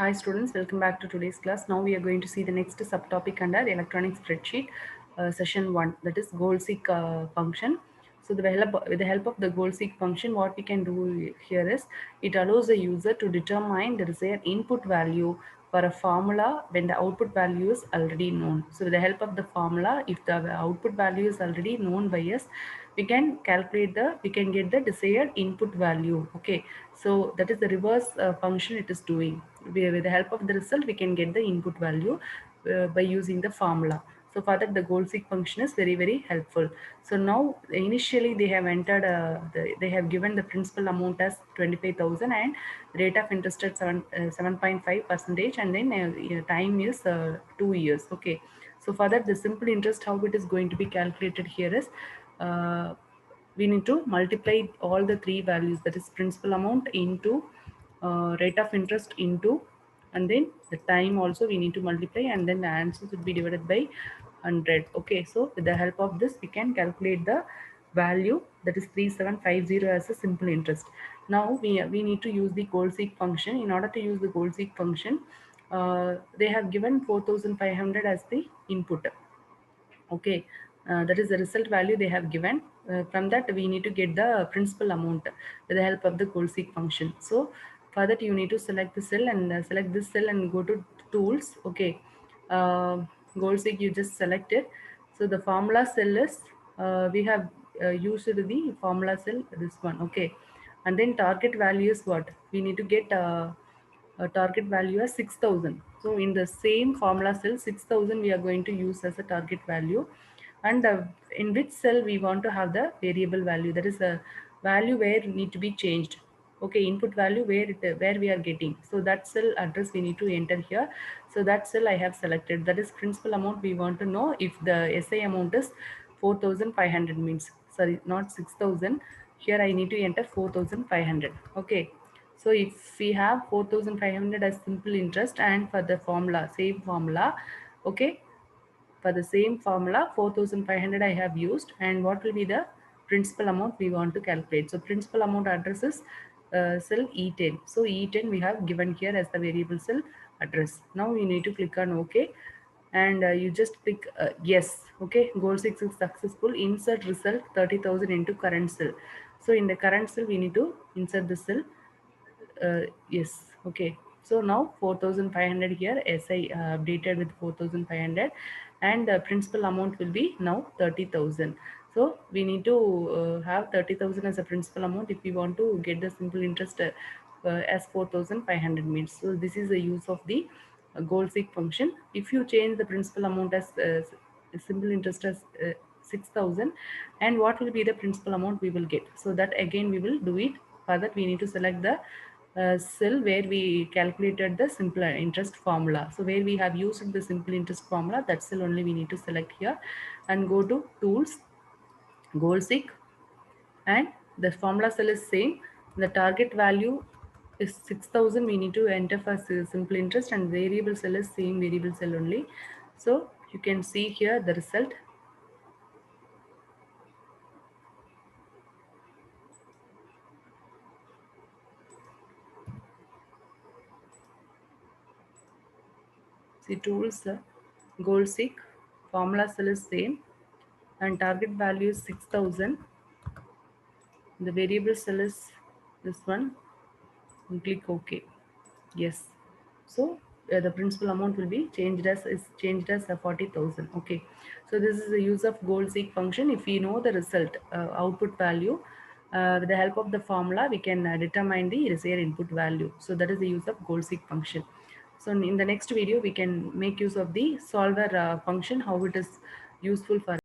Hi students, welcome back to today's class. Now we are going to see the next subtopic under electronic spreadsheet, session 1, that is goal seek function. So with the help of the goal seek function, what we can do here is it allows the user to determine the desired input value for a formula when the output value is already known. So with the help of the formula, if the output value is already known by us, we can get the desired input value. Okay, so that is the reverse function it is doing. With the help of the result we can get the input value by using the formula. So for that the goal seek function is very helpful. So now initially they have entered they have given the principal amount as 25,000 and rate of interest at 7.5 percentage, and then time is 2 years. Okay, so for that the simple interest, how it is going to be calculated here is uh, we need to multiply all the three values, that is principal amount into rate of interest into, and then the time also we need to multiply, and then the answer should be divided by 100. Okay, so with the help of this we can calculate the value, that is 3750 as a simple interest. Now we need to use the goal seek function. In order to use the goal seek function, they have given 4500 as the input. Okay, that is the result value they have given. From that we need to get the principal amount with the help of the goal seek function. So for that you need to select the cell and select this cell and go to tools. Okay, uh, goal seek you just select it. So the formula cell is we have used the formula cell, this one. Okay, and then target value is what we need to get. A target value as 6,000. So in the same formula cell 6,000 we are going to use as a target value, and in which cell we want to have the variable value, that is a value where need to be changed. Okay, input value where we are getting, so that cell address we need to enter here. So that cell I have selected, that is principal amount. We want to know if the SI amount is 4,500, means sorry, not 6,000. Here I need to enter 4,500. Okay, so if we have 4,500 as simple interest, and for the formula, same formula, okay, for the same formula 4,500 I have used, and what will be the principal amount we want to calculate. So principal amount address is cell E10. So E10 we have given here as the variable cell address. Now you need to click on OK, and you just click yes. Okay, goal 6 is successful. Insert result 30,000 into current cell. So in the current cell we need to insert the cell. Yes, okay, so now 4,500 here as I updated with 4,500, and the principal amount will be now 30,000. So we need to have 30,000 as a principal amount if we want to get the simple interest as 4,500 means. So this is the use of the goal seek function. If you change the principal amount as simple interest as 6,000, and what will be the principal amount we will get, so that again we will do it. For that we need to select the cell where we calculated the simple interest formula. So where we have used the simple interest formula, that cell only we need to select here, and go to tools, goal seek, and the formula cell is same. The target value is 6,000. We need to enter for simple interest, and variable cell is same variable cell only. So you can see here the result. See tools, goal seek, formula cell is same, and target value is 6,000. The variable cell is this one, and click OK. Yes, so the principal amount will be changed as 40,000. Okay, so this is the use of goal seek function. If we know the result output value, with the help of the formula we can determine the desired input value. So that is the use of goal seek function. So in the next video we can make use of the solver function, how it is useful for